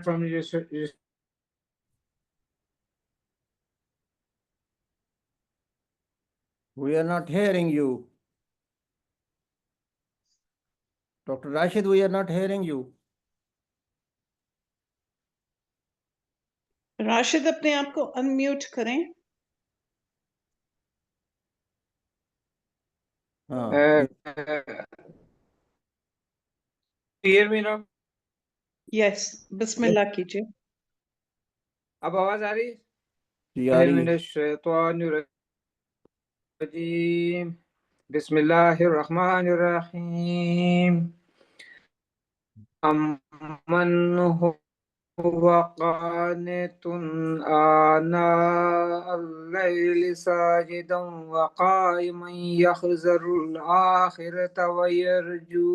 from you. We are not hearing you. Dr. Rashid, we are not hearing you. Rashid अपने आप को unmute करें. Hear me now? Yes, बिस्मिल्लाह कीजिए. अब आवाज आ रही है? जी आ रही है. बिस्मिल्लाहिर्रहमानिर्रहीम. अमन हुवा क़ानितुन आना अल-लैलि साजिदन व क़ाइमन यहज़रुल आखिरता व यरजू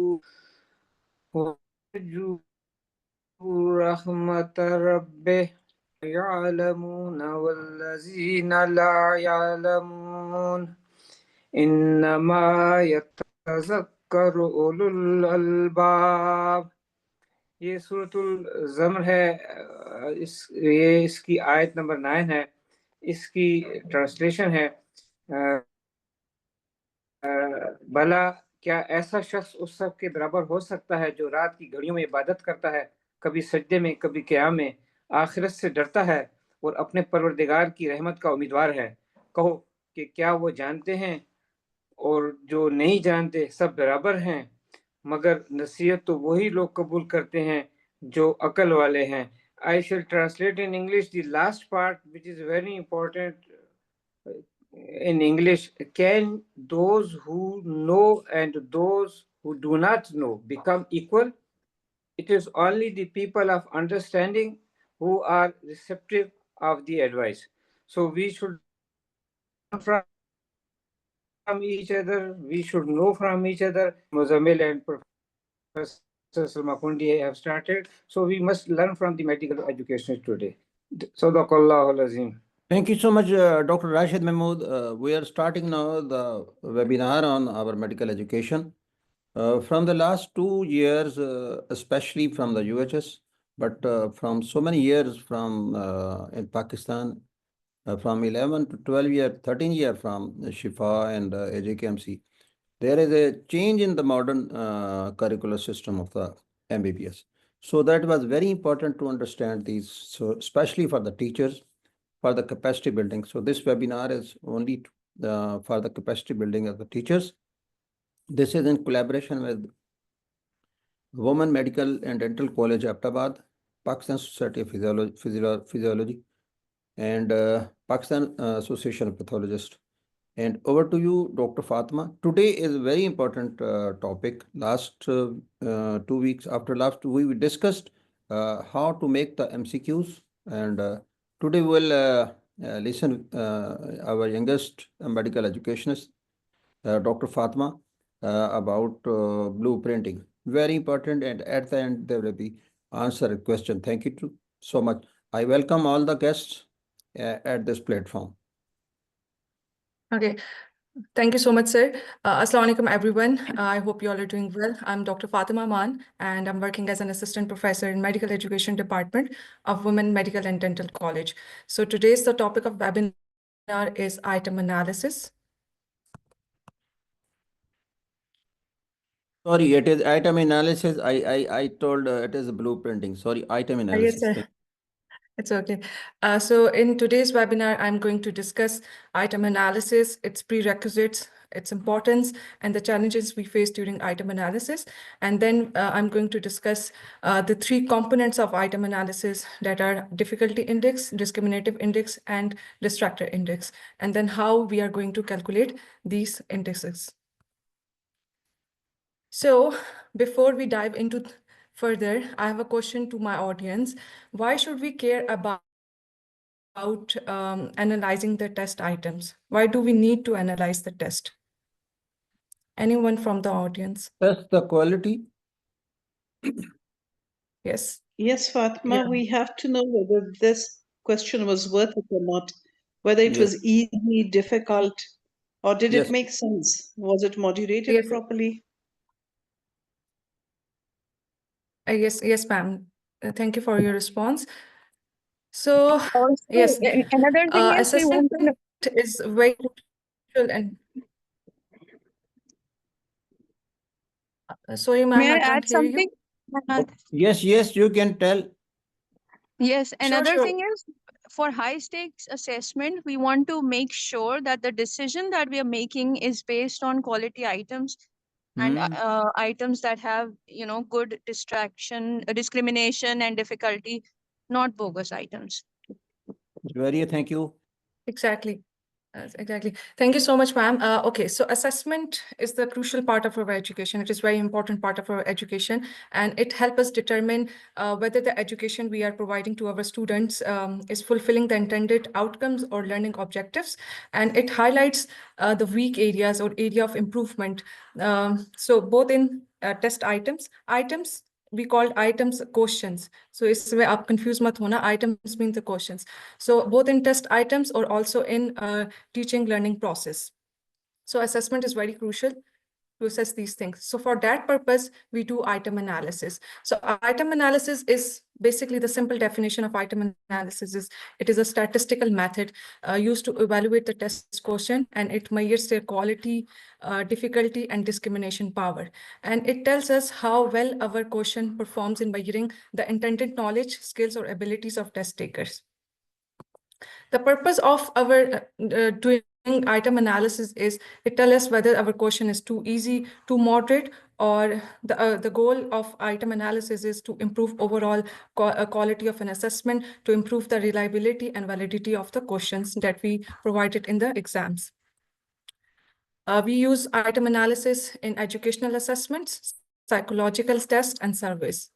रहमत रब्बिह यअलमून वल्लज़ीना ला यअलमून इन्नमा यतज़क्करु उलुल अलबाब. ये सूरतुल ज़मर है. इसकी आयत नंबर 9 है. इसकी ट्रांसलेशन है भला क्या ऐसा शख्स उस सब के बराबर हो सकता है जो रात की घड़ियों में इबादत करता है, कभी सजदे में कभी क़याम में, आखिरत से डरता है और अपने परवरदिगार की रहमत का उम्मीदवार है. कहो कि क्या वो जानते हैं और जो नहीं जानते सब बराबर हैं, मगर नसीहत तो वही लोग कबूल करते हैं जो अकल वाले हैं. I shall translate in English the last part, which is very important. In English, can those who know and those who do not know become equal? It is only the people of understanding who are receptive of the advice. So we should learn from each other, we should know from each other. Muzammil and Professor Salma Kundi have started, so we must learn from the medical education today. Sadaqallahu Azim. Thank you so much, Dr. Rashid Mahmood. We are starting now the webinar on our medical education. From the last 2 years, especially from the UHS, but from so many years from in Pakistan, from 11 to 12 year, 13 year from Shifa and AJKMC, there is a change in the modern curricular system of the MBBS. So that was very important to understand these, so especially for the teachers, for the capacity building. So this webinar is only for the capacity building of the teachers. This is in collaboration with Women Medical and Dental College, Ahmedabad, Pakistan Society of Physiology, and Pakistan Association of Pathologists. And over to you, Dr. Fatima. Today is a very important topic. Last 2 weeks, after last we discussed how to make the MCQs, and today we'll listen our youngest medical educationist, Dr. Fatima, about blueprinting. Very important, and at the end there will be answer a question. Thank you so much. I welcome all the guests at this platform. Okay. Thank you so much, sir. Assalamu alaikum, everyone. I hope you all are doing well. I'm Dr. Fatima Aman, and I'm working as an assistant professor in Medical Education Department of Women Medical and Dental College. So today's the topic of webinar is item analysis. Sorry, it is item analysis. I told it is blueprinting. Sorry, item analysis. Yes, sir. It's okay. So in today's webinar, I'm going to discuss item analysis, its prerequisites, its importance, and the challenges we face during item analysis. And then I'm going to discuss the 3 components of item analysis that are difficulty index, discriminative index, and distractor index, and then how we are going to calculate these indexes. So before we dive into further, I have a question to my audience. Why should we care about analyzing the test items? Why do we need to analyze the test? Anyone from the audience? Test the quality. Yes. Yes, Fatima, Yeah. we have to know whether this question was worth it or not, whether it Yes. was easy, difficult, or did Yes. it make sense? Was it moderated Yes. properly? Yes, ma'am. Thank you for your response. So, Also, yes, another thing is we assessment want to is very crucial and sorry, ma'am, may I I can't add hear you. something? Yes, yes, you can tell. Yes, another sure. thing is for high stakes assessment, we want to make sure that the decision that we are making is based on quality items and items that have, good discrimination and difficulty, not bogus items. Very, thank you. Exactly. Exactly. Thank you so much, ma'am. Okay, so assessment is the crucial part of our education. It is very important part of our education, and it helps us determine whether the education we are providing to our students is fulfilling the intended outcomes or learning objectives, and it highlights the weak areas or area of improvement. So both in test items we called items questions. So इसमें आप confuse मत होना. Items mean the questions. So both in test items or also in teaching learning process. So assessment is very crucial to assess these things. So for that purpose, we do item analysis. So item analysis is basically the simple definition of item analysis is it is a statistical method used to evaluate the test question, and it measures their quality, difficulty, and discrimination power. And it tells us how well our question performs in measuring the intended knowledge, skills, or abilities of test takers. The purpose of our doing item analysis is it tells us whether our question is too easy, too moderate, or the goal of item analysis is to improve overall quality of an assessment, to improve the reliability and validity of the questions that we provided in the exams. We use item analysis in educational assessments, psychological tests, and surveys.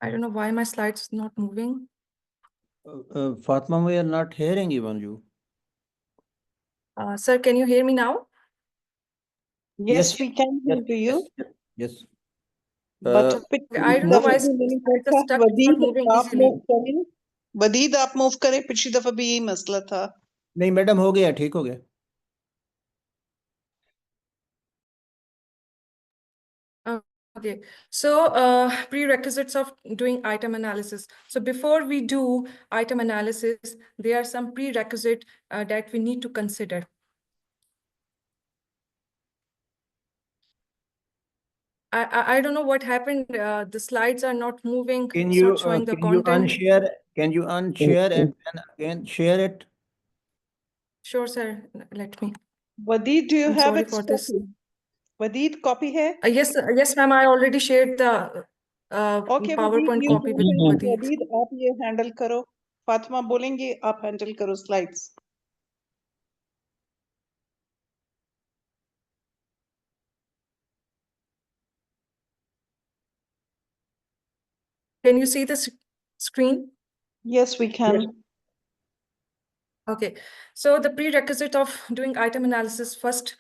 I don't know why my slide's not moving. Fatma, we are not hearing even you. Sir, can you hear me now? Yes, we can hear you. Yes. But I don't know why it's stuck, it's not moving easily. वदीद आप move करें, पिछली दफा भी यही मसला था. नहीं madam, हो गया, ठीक हो गया. Okay, so prerequisites of doing item analysis. So before we do item analysis, there are some prerequisites that we need to consider. I don't know what happened. The slides are not moving. Can It's you not showing the can you content. unshare? Can you unshare and then again share it? Sure, sir. Let me. वदीद, do you I'm have sorry it for this. copy? वदीद, copy है? Yes, ma'am. I already shared the Okay, PowerPoint वदीद, copy with Wadied. वदीद, आप ये handle करो. फातिमा बोलेंगे, आप handle करो slides. Can you see the screen? Yes, we can. Yes. Okay, so the prerequisite of doing item analysis, first,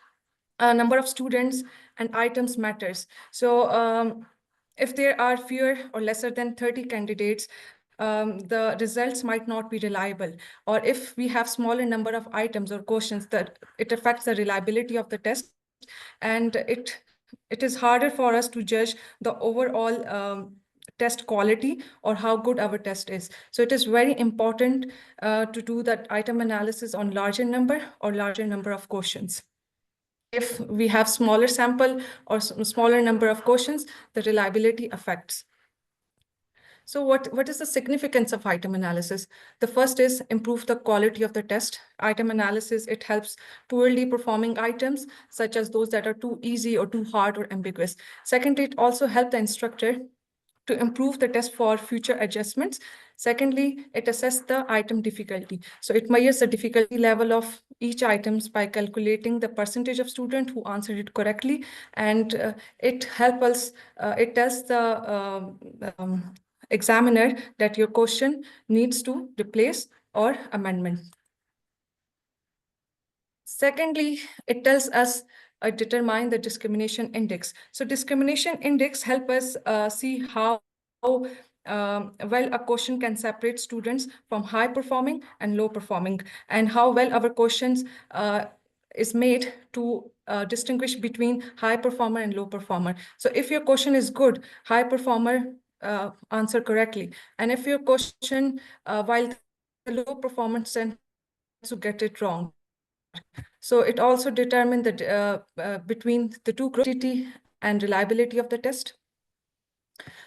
number of students and items matters. So if there are fewer or lesser than 30 candidates, the results might not be reliable. Or if we have smaller number of items or questions, that it affects the reliability of the test, and it is harder for us to judge the overall test quality or how good our test is. So it is very important to do that item analysis on larger number or larger number of questions. If we have smaller sample or smaller number of questions, the reliability affects. So what is the significance of item analysis? The first is improve the quality of the test. Item analysis, it helps poorly performing items, such as those that are too easy or too hard or ambiguous. Secondly, it also helps the instructor to improve the test for future adjustments. Secondly, it assesses the item difficulty. So it measures the difficulty level of each items by calculating the percentage of students who answered it correctly. And it helps us, it tells the examiner that your question needs to replace or amendment. Secondly, it tells us determine the discrimination index. So discrimination index help us see how well a question can separate students from high performing and low performing, and how well our questions is made to distinguish between high performer and low performer. So if your question is good, high performer answer correctly. And if your question, while the low performance tends to get it wrong. So it also determines the between the two groups and reliability of the test.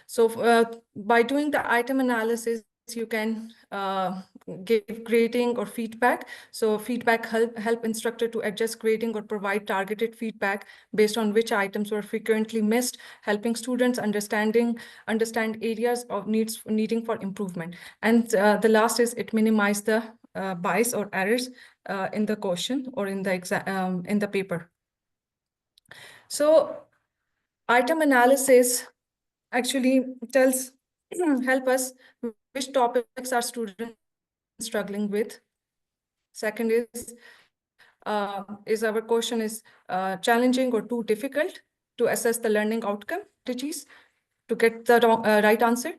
So by doing the item analysis, you can give grading or feedback. So feedback help instructor to adjust grading or provide targeted feedback based on which items were frequently missed, helping students understand areas of needing for improvement. And the last is it minimize the bias or errors in the question or in the exam in the paper. So item analysis actually help us which topics are students struggling with. Second is our question is challenging or too difficult to assess the learning outcome strategies to get the right answer,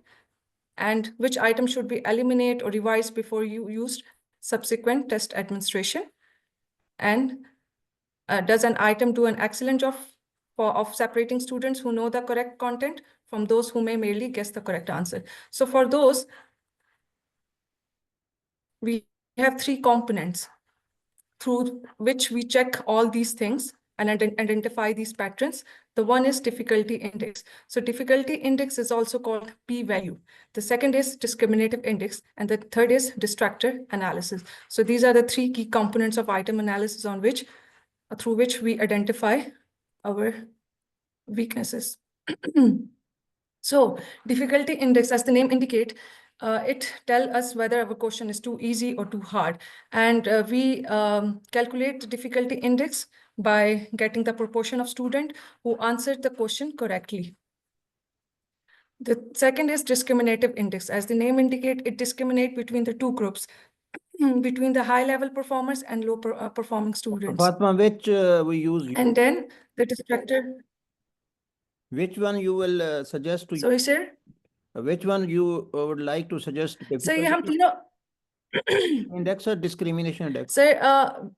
and which item should be eliminated or revised before you used subsequent test administration, and does an item do an excellent job of separating students who know the correct content from those who may merely guess the correct answer. So for those, we have 3 components through which we check all these things and identify these patterns. The one is difficulty index. So difficulty index is also called p-value. The second is discriminative index, and the third is distractor analysis. So these are the 3 key components of item analysis on which, through which we identify our weaknesses. So difficulty index, as the name indicate, it tells us whether our question is too easy or too hard. And we calculate the difficulty index by getting the proportion of student who answered the question correctly. The second is discriminative index. As the name indicate, it discriminates between the 2 groups, between the high level performers and low performing students. Fatma, which we use? And then the distractor. Which one you will suggest to? Sorry, sir. Which one you would like to suggest? So you have to know. Index or discrimination index? Sir,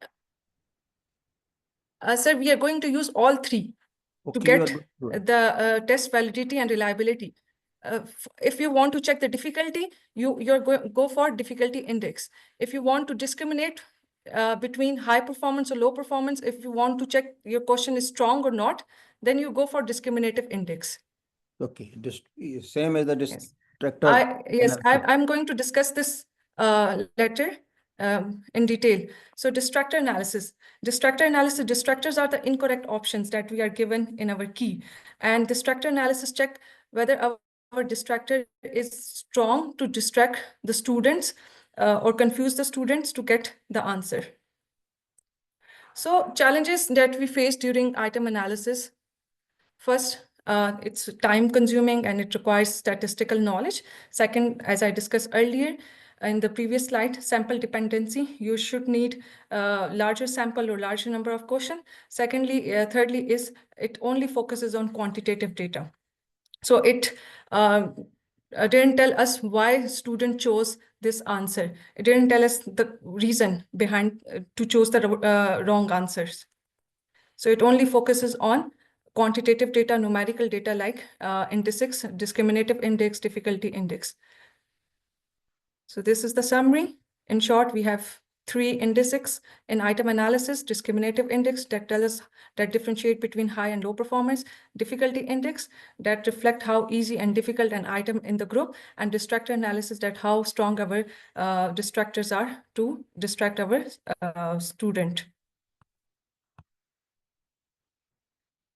sir, we are going to use all 3 to get the test validity and reliability. If you want to check the difficulty, you're go for difficulty index. If you want to discriminate between high performance or low performance, if you want to check your question is strong or not, then you go for discriminative index. Okay, just same as the distractor. Yes, I'm going to discuss this later in detail. So distractor analysis. Distractors are the incorrect options that we are given in our key. And distractor analysis check whether our distractor is strong to distract the students or confuse the students to get the answer. So challenges that we face during item analysis. First, it's time consuming and it requires statistical knowledge. Second, as I discussed earlier in the previous slide, sample dependency. You should need larger sample or larger number of questions. Secondly, thirdly is it only focuses on quantitative data. So it didn't tell us why student chose this answer. It didn't tell us the reason behind to choose the wrong answers. So it only focuses on quantitative data, numerical data like indices, discriminative index, difficulty index. So this is the summary. In short, we have 3 indices in item analysis: discriminative index that tell us that differentiate between high and low performance, difficulty index that reflect how easy and difficult an item in the group, and distractor analysis that how strong our distractors are to distract our student.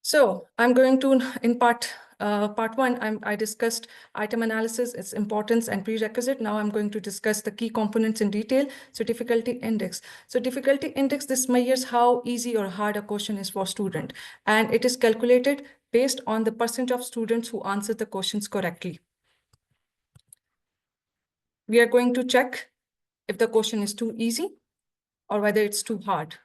So I'm going to, in part 1, I discussed item analysis, its importance and prerequisite. Now I'm going to discuss the key components in detail. So difficulty index. So difficulty index, this measures how easy or hard a question is for student. And it is calculated based on the percent of students who answer the questions correctly. We are going to check if the question is too easy or whether it's too hard.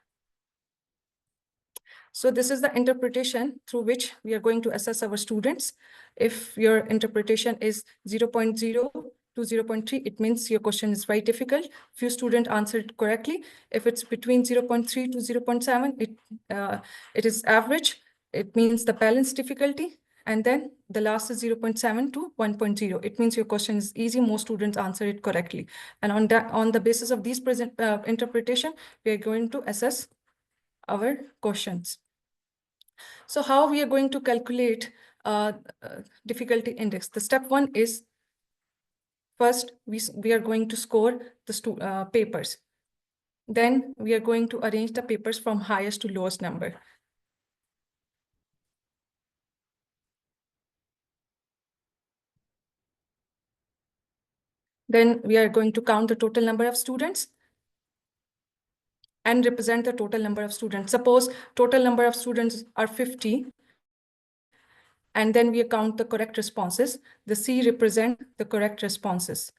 So this is the interpretation through which we are going to assess our students. If your interpretation is 0.0 to 0.3, it means your question is very difficult. Few students answered correctly. If it's between 0.3 to 0.7, it is average. It means the balanced difficulty. And then the last is 0.7 to 1.0. It means your question is easy. Most students answer it correctly. And on the basis of these interpretation, we are going to assess our questions. So how we are going to calculate difficulty index? The step one is, first, we are going to score the papers. Then we are going to arrange the papers from highest to lowest number. Then we are going to count the total number of students and represent the total number of students. Suppose total number of students are 50, and then we count the correct responses. The C represent the correct responses.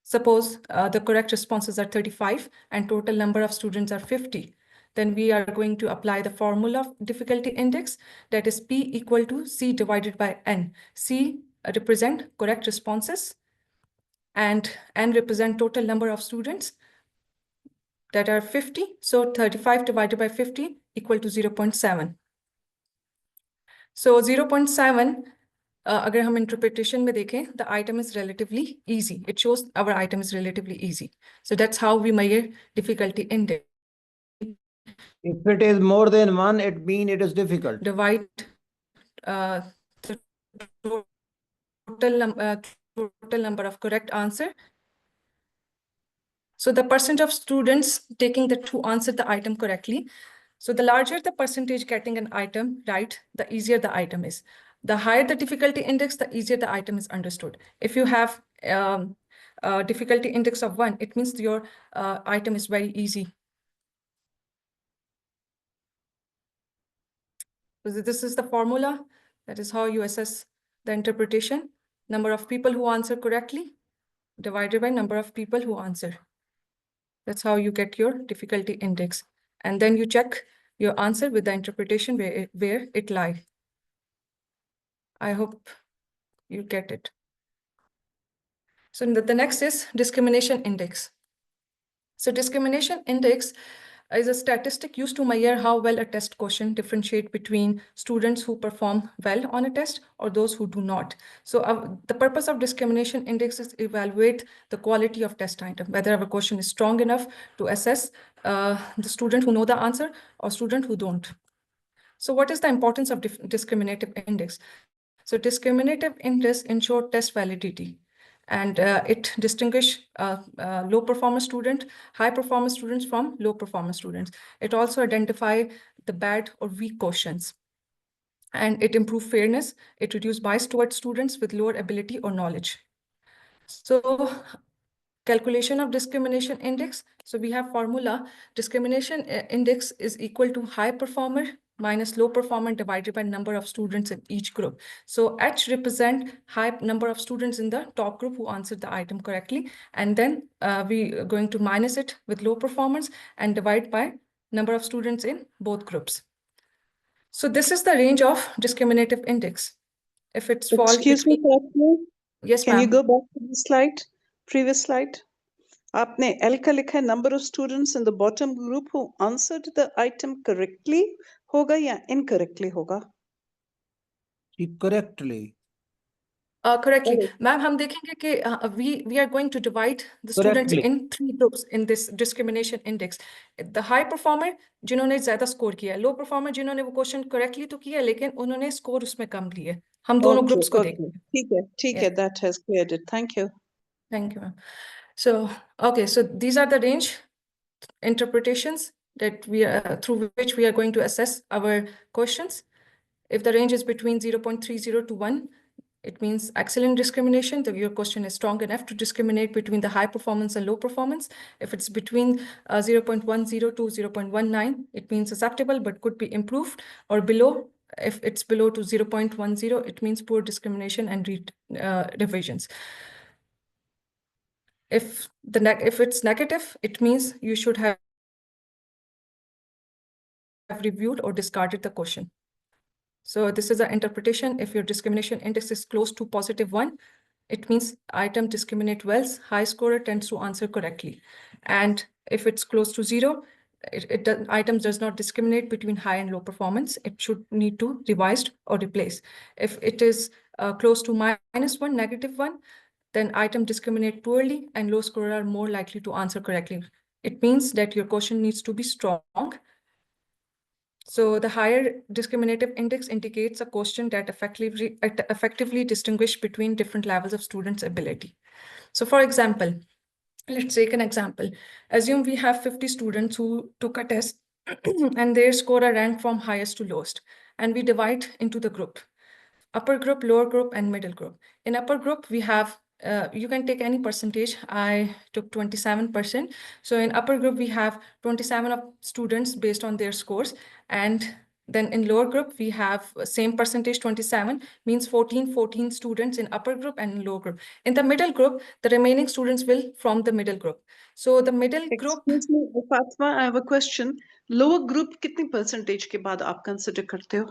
Suppose the correct responses are 35 and total number of students are 50. Then we are going to apply the formula of difficulty index, that is P equal to C divided by N. C represent correct responses and N represent total number of students that are 50. So 35 divided by 50 equal to 0.7. So 0.7, अगर हम interpretation में देखें, the item is relatively easy. It shows our item is relatively easy. So that's how we measure difficulty index. If it is more than 1, it means it is difficult. Divide the total number of correct answer. So the percent of students taking to answer the item correctly. So the larger the percentage getting an item right, the easier the item is. The higher the difficulty index, the easier the item is understood. If you have a difficulty index of 1, it means your item is very easy. So this is the formula. That is how you assess the interpretation. Number of people who answer correctly divided by number of people who answer. That's how you get your difficulty index. And then you check your answer with the interpretation where it lies. I hope you get it. So the next is discrimination index. So discrimination index is a statistic used to measure how well a test question differentiate between students who perform well on a test or those who do not. So the purpose of discrimination index is evaluate the quality of test item, whether our question is strong enough to assess the student who know the answer or student who don't. So what is the importance of discriminative index? So discriminative index ensure test validity. And it distinguish low performance student, high performance students from low performance students. It also identify the bad or weak questions. And it improve fairness. It reduce bias towards students with lower ability or knowledge. So calculation of discrimination index. So we have formula. Discrimination index is equal to high performer minus low performer divided by number of students in each group. So H represent high number of students in the top group who answered the item correctly. And then we are going to minus it with low performance and divide by number of students in both groups. So this is the range of discriminative index. If it's Excuse me, Fatma. Yes, Can you ma'am. go back to the slide, previous slide? आपने L का लिखा है number of students in the bottom group who answered the item correctly होगा या incorrectly होगा? Correctly. Correctly. Correct. Ma'am, हम देखेंगे कि we are going to divide the students Correctly. in 3 groups in this discrimination index. The high performer जिन्होंने ज़्यादा score किया है, low performer जिन्होंने वो question correctly तो किया है, लेकिन उन्होंने score उसमें कम लिए. हम दोनों Okay, groups को okay. देखेंगे. ठीक है, that has cleared it. Thank you. Thank you, ma'am. So, okay, so these are the range interpretations that we are through which we are going to assess our questions. If the range is between 0.30 to 1, it means excellent discrimination. Your question is strong enough to discriminate between the high performance and low performance. If it's between 0.10 to 0.19, it means acceptable but could be improved, or below. If it's below to 0.10, it means poor discrimination and revisions. If it's negative, it means you should have reviewed or discarded the question. So this is an interpretation. If your discrimination index is close to +1, it means item discriminate well, high scorer tends to answer correctly. And if it's close to 0, item does not discriminate between high and low performance. It should need to revised or replace. If it is close to -1, -1, then item discriminate poorly and low scorer are more likely to answer correctly. It means that your question needs to be strong. So the higher discriminative index indicates a question that effectively distinguish between different levels of students' ability. So for example, let's take an example. Assume we have 50 students who took a test and their score are ranked from highest to lowest. And we divide into the group, upper group, lower group, and middle group. In upper group, we have, you can take any percentage. I took 27%. So in upper group, we have 27 of students based on their scores. And then in lower group, we have same percentage, 27, means 14 students in upper group and in lower group. In the middle group, the remaining students will from the middle group. So the middle group. Excuse me, Fatma, I have a question. Lower group कितनी percentage के बाद आप consider करते हो?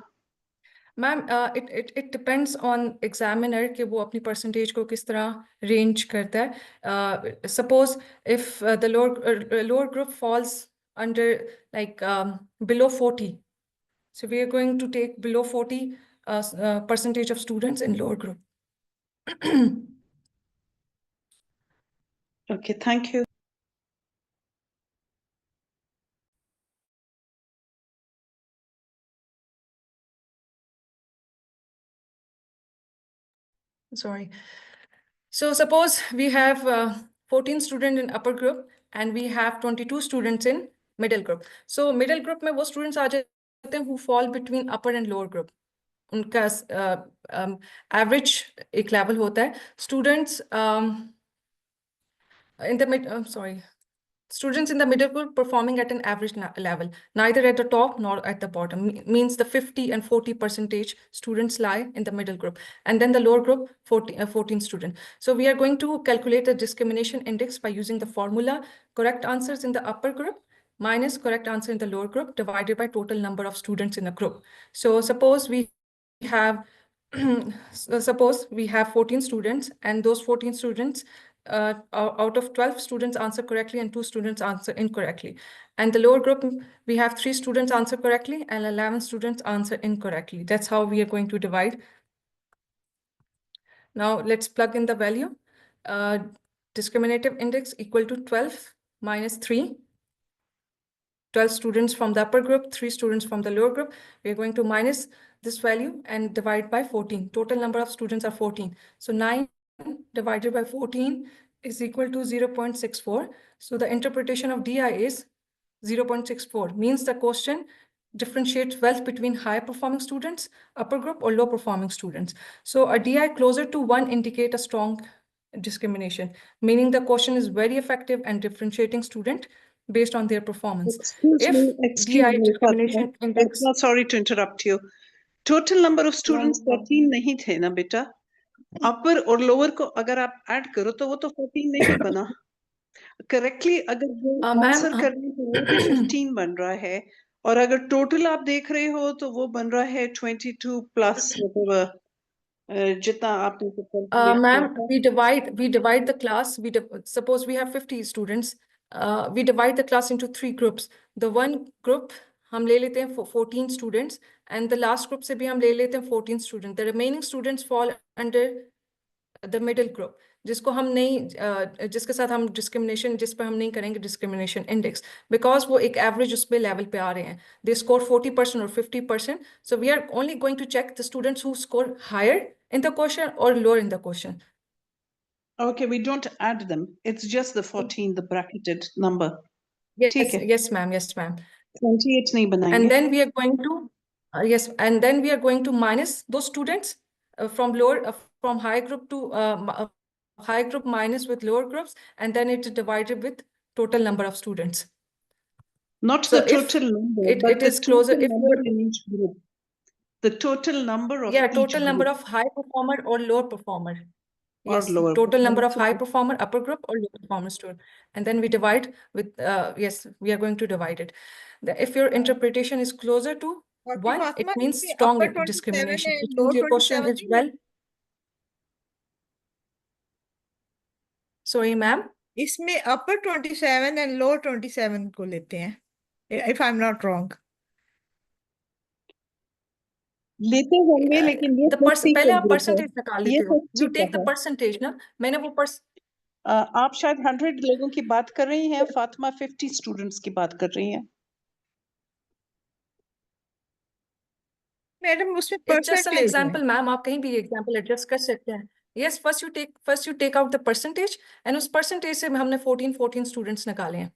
Ma'am, it depends on examiner कि वो अपनी percentage को किस तरह range करता है. Suppose if the lower group falls under like below 40, so we are going to take below 40 percentage of students in lower group. Okay, thank you. Sorry. So suppose we have 14 students in upper group and we have 22 students in middle group. So middle group में वो students आ जाते हैं who fall between upper and lower group. उनका average एक level होता है. Students in the mid, students in the middle group performing at an average level, neither at the top nor at the bottom, means the 50 and 40% students lie in the middle group. And then the lower group, 14 students. So we are going to calculate the discrimination index by using the formula correct answers in the upper group minus correct answer in the lower group divided by total number of students in a group. So suppose we have, suppose we have 14 students and those 14 students, out of 12 students answer correctly and 2 students answer incorrectly. And the lower group, we have 3 students answer correctly and 11 students answer incorrectly. That's how we are going to divide. Now let's plug in the value. Discriminative index equal to 12 minus 3. 12 students from the upper group, 3 students from the lower group. We are going to minus this value and divide by 14. Total number of students are 14. So 9 divided by 14 is equal to 0.64. So the interpretation of DI is 0.64, means the question differentiates well between high performing students, upper group, or low performing students. So a DI closer to 1 indicate a strong discrimination, meaning the question is very effective and differentiating student based on their performance. Excuse DI me, discrimination index. Fatma, sorry to interrupt you. Total number of students 14 नहीं थे ना बेटा. Upper और lower को अगर आप add करो तो वो तो 14 नहीं बना. Correctly अगर वो answer करने तो वो भी 15 बन रहा है. और अगर total आप देख रहे हो तो वो बन रहा है 22 plus whatever. जितना आपने Ma'am, we divide the class. Suppose we have 50 students. We divide the class into 3 groups. The one group हम ले लेते हैं 14 students and the last group से भी हम ले लेते हैं 14 students. The remaining students fall under the middle group, जिसको हम नहीं, जिसके साथ हम discrimination, जिस पर हम नहीं करेंगे discrimination index, because वो एक average उस पे level पे आ रहे हैं. They score 40% or 50%. So we are only going to check the students who score higher in the question or lower in the question. Okay, we don't add them. It's just the 14, the bracketed number. Yes, ma'am. 28 नहीं बनाएंगे. And then we are going to, and then we are going to minus those students from lower, from high group to high group minus with lower groups, and then it's divided with total number of students. Not So the total number, but it is closer if number in each group. The total number of yeah, each total number group. of high performer or low performer. or Yes, lower total number of performance. high performer, upper group or low performer student. And then we divide with, yes, we are going to divide it. If your interpretation is closer to Dr. 1, it Fatma, means इसमें strong upper 27 discrimination. and Which low means your question 27 is नहीं well. Sorry, ma'am. इसमें upper 27 and low 27 को लेते हैं, if I'm not wrong. लेते होंगे लेकिन ये The percent, 50 पहले का आप group है, percentage निकाल ये लेते हो. 50 You का take the है। percentage ना. मैंने वो आप शायद 100 लोगों की बात कर रही हैं, फातिमा 50 स्टूडेंट्स की बात कर रही हैं। मैडम उसमें It's just an percentage है। example, ma'am. आप कहीं भी example adjust कर सकते हैं. Yes, first you take out the percentage, and उस percentage से हमने 14 students निकाले हैं.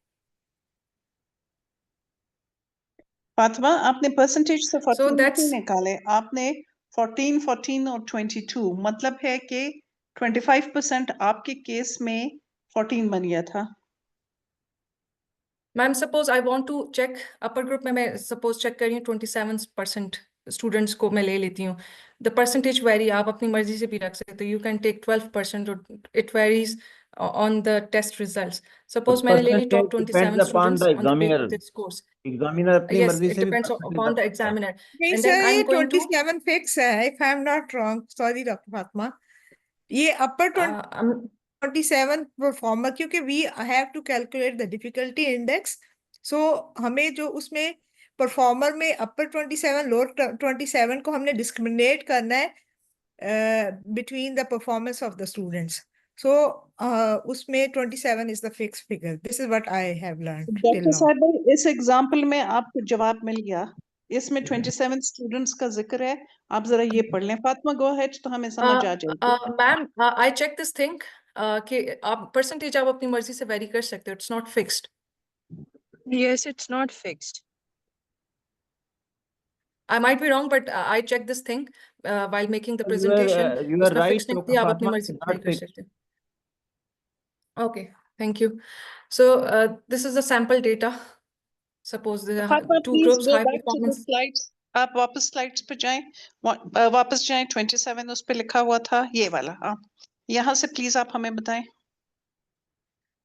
फातिमा, आपने परसेंटेज से 14 So नहीं that's निकाले, आपने 14, 14 और 22, मतलब है कि 25% आपके केस में 14 बन गया था। Ma'am, suppose I want to check upper group में मैं suppose check कर रही हूँ 27% students को मैं ले लेती हूँ. The percentage vary, आप अपनी मर्जी से भी रख सकते हो. You can take 12% or it varies on the test results. Suppose मैंने ले ली top 27 students on the basis of this course. Examiner अपनी Yes, मर्जी it से भी depends percentage upon the रख सकता है। examiner. नहीं And सर, then ये I'm going to 27 fix है, if I'm not wrong. Sorry Dr. Fatma. ये upper 27 performer, क्योंकि we have to calculate the difficulty index. So हमें जो उसमें performer में upper 27, lower 27 को हमने discriminate करना है between the performance of the students. So उसमें 27 is the fixed figure. This is what I have learned till doctor now. साहब, इस एग्जांपल में आपको जवाब मिल गया। इसमें 27 स्टूडेंट्स का जिक्र है, आप जरा ये पढ़ लें। फातिमा गो अहेड, तो हमें समझ आ जाएगी। Ma'am I check this thing कि आप percentage आप अपनी मर्जी से vary कर सकते हो. It's not fixed. Yes, it's not fixed. I might be wrong, but I check this thing while making the You presentation. are उसमें right, fixed नहीं Dr. थी, आप अपनी Fatma, मर्जी it's से not vary कर fixed. सकते हो. Okay, thank you. So this is the sample data. Suppose there are Fatima, two please groups, go high back to the performance. Slides. आप वापस स्लाइड्स पे जाएं, वापस जाएं। 27 उस पे लिखा हुआ था, ये वाला। हाँ, यहाँ से प्लीज आप हमें बताएं।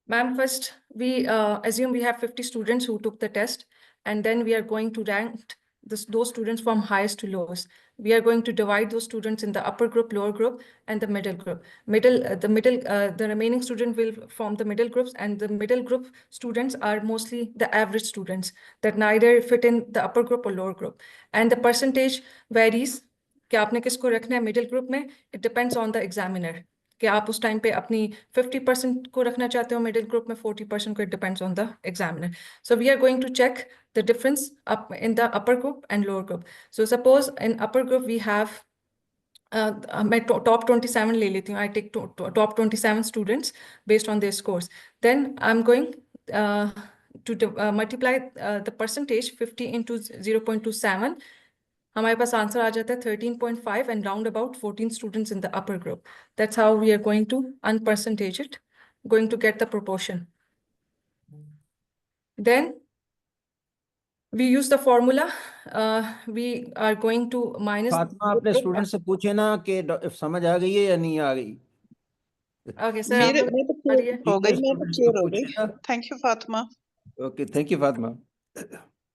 Ma'am, first we assume we have 50 students who took the test, and then we are going to rank those students from highest to lowest. We are going to divide those students in the upper group, lower group, and the middle group. The remaining student will form the middle groups, and the middle group students are mostly the average students that neither fit in the upper group or lower group. And the percentage varies. कि आपने किसको रखना है middle group में? It depends on the examiner. कि आप उस time पे अपनी 50% को रखना चाहते हो मिडिल ग्रुप में, 40% को, it depends on the examiner. So we are going to check the difference up in the upper group and lower group. So suppose in upper group we have मैं top 27 ले लेती हूँ. I take top 27 students based on their scores. Then I'm going to multiply the percentage 50 into 0.27. हमारे पास answer आ जाता है 13.5 and round about 14 students in the upper group. That's how we are going to unpercentage it, going to get the proportion. Then we use the formula. We are going to minus. Fatima अपने student से पूछे ना कि समझ आ गई है या नहीं आ गई। Okay, sir. मेरे आप मैं तो लोग clear हो गई, मैं तो क्लियर हो गई। पूछिएगा। Thank you Fatima. Okay, thank you Fatima.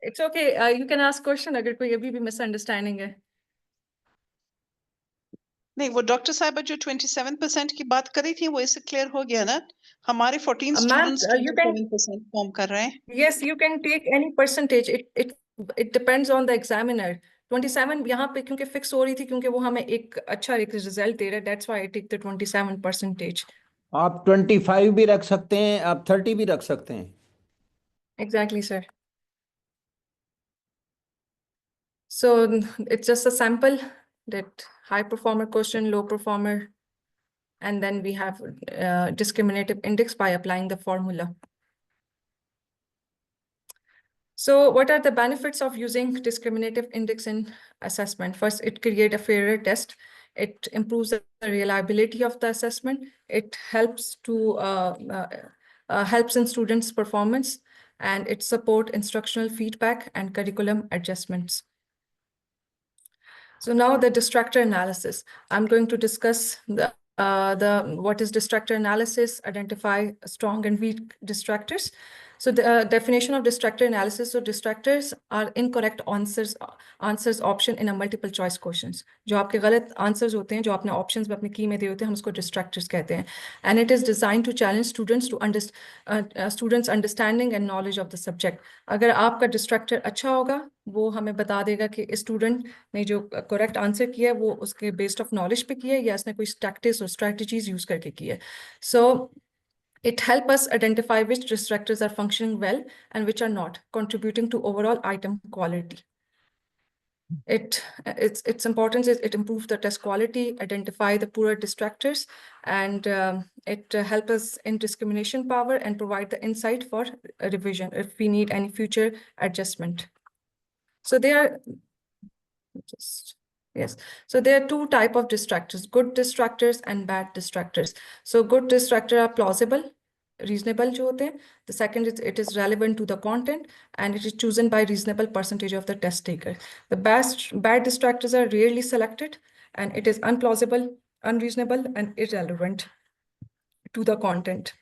It's okay. You can ask question अगर कोई अभी भी misunderstanding है. नहीं, वो डॉक्टर साहिबा जो 27% की बात करी थी, वो इससे क्लियर हो गया ना। हमारे 14 Ma'am, students you can 27% form कर रहे हैं। yes, you can take any percentage. It depends on the examiner. 27 यहाँ पे क्योंकि फिक्स हो रही थी, क्योंकि वो हमें एक रिजल्ट दे रहा है. That's why I take the 27%. आप 25 भी रख सकते हैं, आप 30 भी रख सकते हैं। Exactly, sir. So it's just a sample that high performer question, low performer, and then we have discriminative index by applying the formula. So what are the benefits of using discriminative index in assessment? First, it creates a fairer test. It improves the reliability of the assessment. It helps to helps in students' performance, and it supports instructional feedback and curriculum adjustments. So now the distractor analysis. I'm going to discuss what is distractor analysis, identify strong and weak distractors. So the definition of distractor analysis, so distractors are incorrect answers option in a multiple choice questions. जो आपके गलत answers होते हैं, जो आपने options में अपने key में दिए होते हैं, हम उसको distractors कहते हैं. And it is designed to challenge students to students' understanding and knowledge of the subject. अगर आपका distractor अच्छा होगा, वो हमें बता देगा कि student ने जो correct answer किया है, वो उसके based of knowledge पे किया है या उसने कोई tactics और strategies use करके किया है. So it helps us identify which distractors are functioning well and which are not, contributing to overall item quality. Its importance is it improves the test quality, identify the poorer distractors, and it helps us in discrimination power and provide the insight for revision if we need any future adjustment. So there are two types of distractors, good distractors and bad distractors. So good distractors are plausible, reasonable jo hote hain. The second is it is relevant to the content and it is chosen by reasonable percentage of the test taker. The bad distractors are rarely selected and it is unplausible, unreasonable and irrelevant to the content.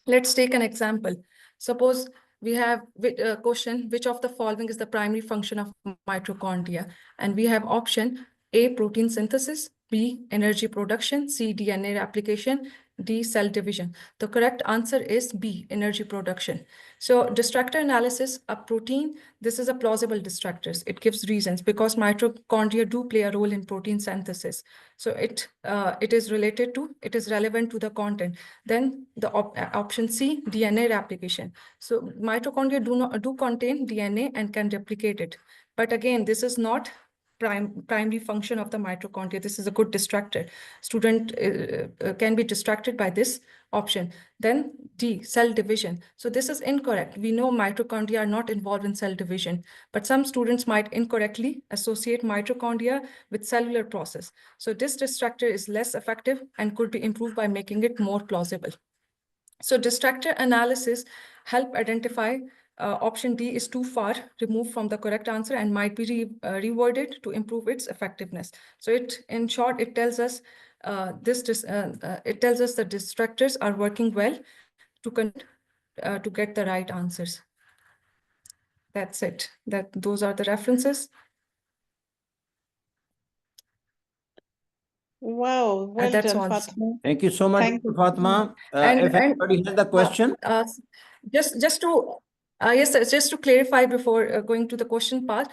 Let's take an example. Suppose we have a question, which of the following is the primary function of mitochondria? And we have option A, protein synthesis, B, energy production, C, DNA replication, D, cell division. The correct answer is B, energy production. So distractor analysis, a protein, this is a plausible distractors. It gives reasons because mitochondria do play a role in protein synthesis. So it is relevant to the content. Then the option C, DNA replication. So mitochondria do contain DNA and can replicate it. But again, this is not primary function of the mitochondria. This is a good distractor. Student can be distracted by this option. Then D, cell division. So this is incorrect. We know mitochondria are not involved in cell division, but some students might incorrectly associate mitochondria with cellular process. So this distractor is less effective and could be improved by making it more plausible. So distractor analysis help identify option D is too far removed from the correct answer and might be reworded to improve its effectiveness. So in short, it tells us it tells us that distractors are working well to get the right answers. That's it. Those are the references. Wow, well That's done, all. Fatma. Thank you so much, Thank you. Fatma. If anybody has a question. Just to yes, sir, just to clarify before going to the question part,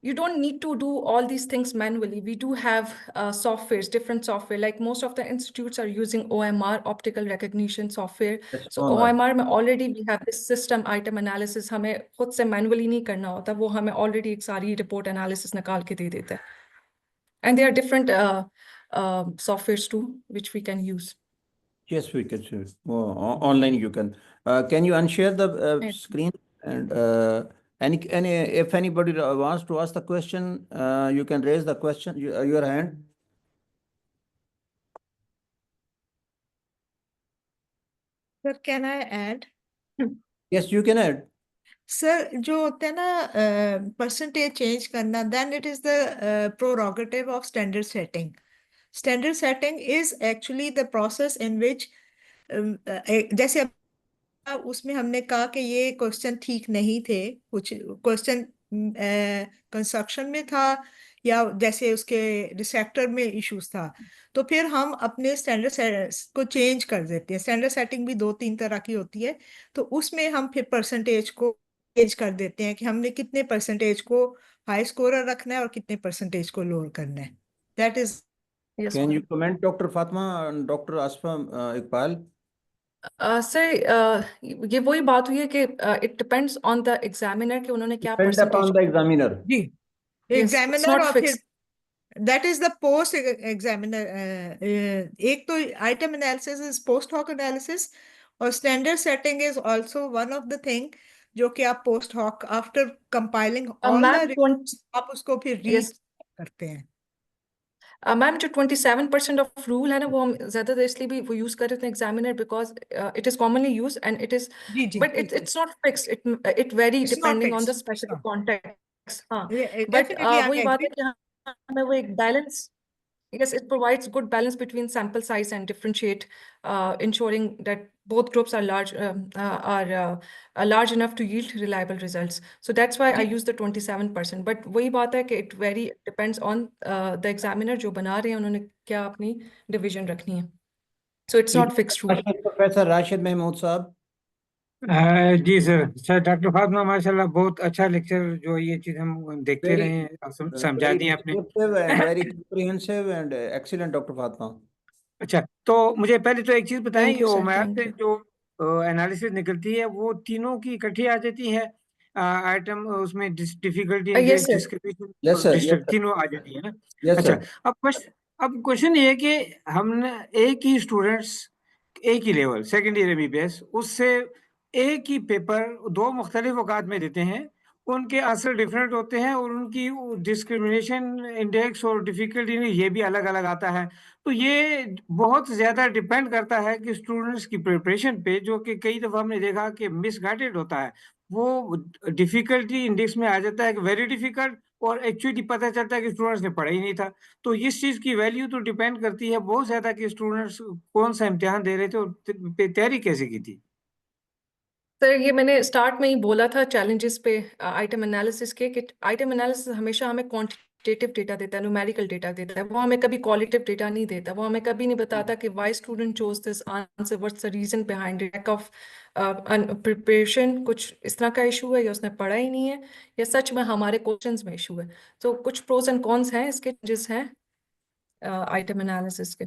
you don't need to do all these things manually. We do have softwares, different software. Like most of the institutes are using OMR, optical recognition software. Yes, So OMR में already we have this system item analysis. हमें खुद से manually नहीं करना होता. वो हमें already एक सारी report analysis निकाल के दे देता है. And there are different softwares too, which we can use. Yes, we can see. Online you can. Can you unshare the screen? And if anybody wants to ask the question, you can raise the question, your hand. Sir, can I add? Yes, you can add. Sir, जो होता है ना percentage change करना, then it is the prerogative of standard setting. Standard setting is actually the process in which जैसे उसमें हमने कहा कि ये क्वेश्चन ठीक नहीं थे, कुछ क्वेश्चन कंस्ट्रक्शन में था या जैसे उसके डिस्ट्रैक्टर में इश्यूज था, तो फिर हम अपने स्टैंडर्ड को चेंज कर देते हैं. स्टैंडर्ड सेटिंग भी 2-3 तरह की होती है, तो उसमें हम फिर परसेंटेज को चेंज कर देते हैं कि हमने कितने परसेंटेज को हाई स्कोरर रखना है और कितने परसेंटेज को लोअर करना है. That is. Can you comment, Dr. Fatma and Dr. Asfa Iqbal? Sir, ये वही बात हुई है कि it depends on the examiner कि उन्होंने क्या Depend upon the examiner. जी, examiner एग्जामिनर और फिर that is the post examiner. एक तो item analysis is post hoc analysis और standard setting is also one of the thing जो कि आप post hoc after compiling all the reports आप उसको फिर read करते हैं. मैम जो 27% ऑफ रूल है ना, वो हम ज्यादातर इसलिए भी वो यूज कर रहे थे examiner because it is commonly use and it is but it's not fixed, it very depending on the specific context. हाँ, बट वही बात है कि हमें वो एक balance Yes, it provides good balance between sample size and differentiate, ensuring that both groups are large enough to yield reliable results. So that's why I use the 27%. But वही बात है कि it very depends on the examiner जो बना रहे हैं उन्होंने क्या अपनी division रखनी है. So it's not fixed rule. Professor Rashid Mahmood साहब. जी सर डॉक्टर फातिमा माशाल्लाह बहुत अच्छा लेक्चर जो ये चीज हम देखते रहे हैं समझा दी आपने. Very comprehensive and excellent, Dr. Fatma. अच्छा तो मुझे पहले तो एक चीज बताएं, Thank you, वो sir. मैथ Thank से you. जो एनालिसिस निकलती है वो तीनों की इकट्ठी आ जाती है आइटम, उसमें difficulty Yes, sir. Yes, sir. Yes, sir. तीनों आ जाती है ना. Yes, अच्छा sir. अब क्वेश्चन ये है कि हमने एक ही स्टूडेंट्स एक ही लेवल सेकेंड ईयर MBBS उससे एक ही पेपर दो मुख्तलिफ औकात में देते हैं, उनके आंसर डिफरेंट होते हैं और उनकी डिस्क्रिमिनेशन इंडेक्स और डिफिकल्टी ये भी अलग अलग आता है. तो ये बहुत ज्यादा डिपेंड करता है कि स्टूडेंट्स की प्रिपरेशन पे, जो कि कई दफा हमने देखा कि मिसगाइडेड होता है. वो डिफिकल्टी इंडेक्स में आ जाता है कि वेरी डिफिकल्ट, और एक्चुअली पता चलता है कि स्टूडेंट्स ने पढ़ा ही नहीं था. तो इस चीज की वैल्यू तो डिपेंड करती है बहुत ज्यादा कि स्टूडेंट्स कौन सा इम्तिहान दे रहे थे और तैयारी कैसे की थी. सर ये मैंने स्टार्ट में ही बोला था चैलेंजेस पे आइटम एनालिसिस के, कि आइटम एनालिसिस हमेशा हमें क्वांटिटेटिव डेटा देता है, न्यूमेरिकल डेटा देता है, वो हमें कभी क्वालिटेटिव डेटा नहीं देता. वो हमें कभी नहीं बताता कि why student chose this answer, what's the reason behind it, lack of preparation, कुछ इस तरह का इशू है, या उसने पढ़ा ही नहीं है, या सच में हमारे क्वेश्चंस में इशू है. तो कुछ प्रोज एंड कॉन्स हैं इसके, जिस हैं आइटम एनालिसिस के.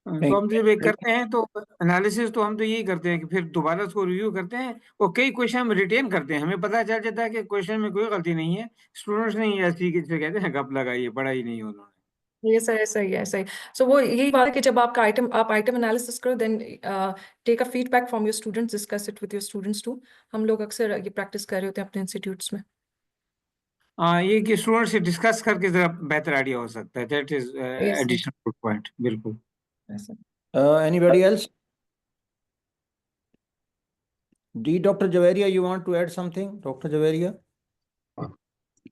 तो हम जब ये करते हैं तो एनालिसिस तो हम तो यही करते हैं कि फिर दोबारा उसको रिव्यू करते हैं और कई क्वेश्चन हम रिटेन करते हैं. हमें पता चल जाता है कि क्वेश्चन में कोई गलती नहीं है, स्टूडेंट्स ने ऐसी कहते हैं गप लगाई है, पढ़ा ही नहीं उन्होंने. ये सर ऐसा ही है, ऐसा ही. सो वो यही बात है कि जब आप आइटम एनालिसिस करो, then take a feedback from your students, discuss it with your students too. हम लोग अक्सर ये प्रैक्टिस कर रहे होते हैं अपने इंस्टीट्यूट्स में. ये कि स्टूडेंट से डिस्कस करके जरा बेहतर आइडिया हो सकता है. That is Yes, sir. Additional good point. बिल्कुल. Yes, sir. Anybody else? Dr. Javeria, you want to add something? Dr. Javeria?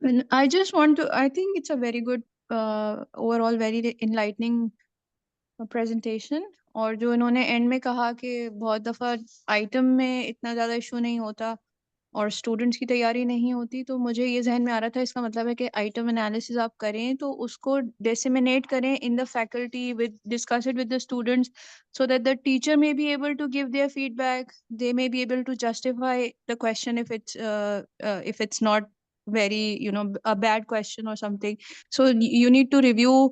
And I just want to, I think it's a very good, overall very enlightening presentation. और जो इन्होंने and में कहा कि बहुत दफ़ा item में इतना ज़्यादा इशू नहीं होता और स्टूडेंट्स की तैयारी नहीं होती, तो मुझे ये जहन में आ रहा था इसका मतलब है कि आइटम एनालिसिस आप करें तो उसको डिसेमिनेट करें in the faculty, with discuss it with the students, so that the teacher may be able to give their feedback, they may be able to justify the question if it's not very a bad question or something. So you need to review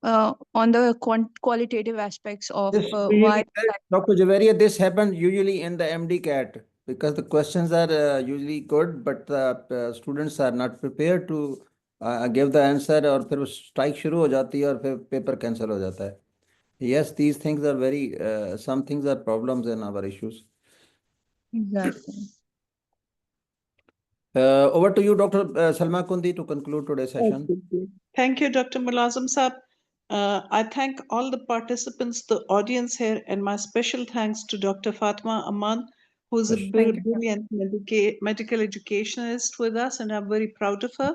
on the qualitative aspects of why. Dr. Javeria, this happens usually in the MD-CAT because the questions are usually good, but the students are not prepared to give the answer, और फिर strike शुरू हो जाती है और फिर paper cancel हो जाता है. Yes, these things are very, some things are problems in our issues. Exactly. Over to you, Dr. Salma Kundi, to conclude today's session. Thank you, Dr. Mulazim Saab. I thank all the participants, the audience here, and my special thanks to Dr. Fatma Aman, who's a Thank you. brilliant medical educationist with us, and I'm very proud of her.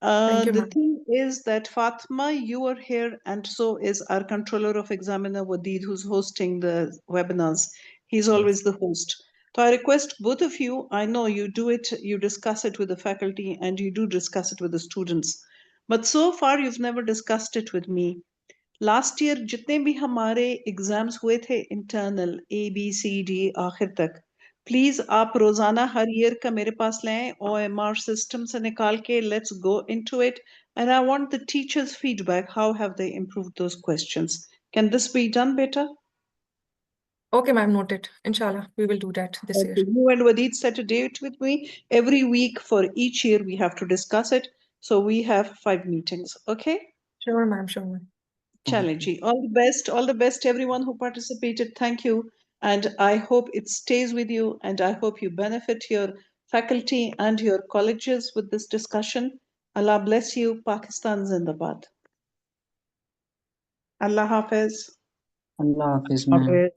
Thank you, The ma'am. thing is that Fatma, you are here, and so is our controller of examiner, Wadeed, who's hosting the webinars. He's always the host. So I request both of you, I know you do it, you discuss it with the faculty, and you do discuss it with the students. But so far, you've never discussed it with me. Last year, जितने भी हमारे exams हुए थे internal A, B, C, D आखिर तक, please आप रोजाना हर year का मेरे पास लें, OMR system से निकाल के, let's go into it, and I want the teachers' feedback. How have they improved those questions? Can this be done better? Okay, ma'am, noted. Inshallah, we will do that this year. You and Wadeed set a date with me. Every week for each year, we have to discuss it. So we have 5 meetings. Okay? Sure, ma'am. Sure, ma'am. Challenge. All the best, everyone who participated. Thank you. And I hope it stays with you. And I hope you benefit your faculty and your colleges with this discussion. Allah bless you. Pakistan Zindabad. Allah Hafiz. Allah Hafiz, ma'am.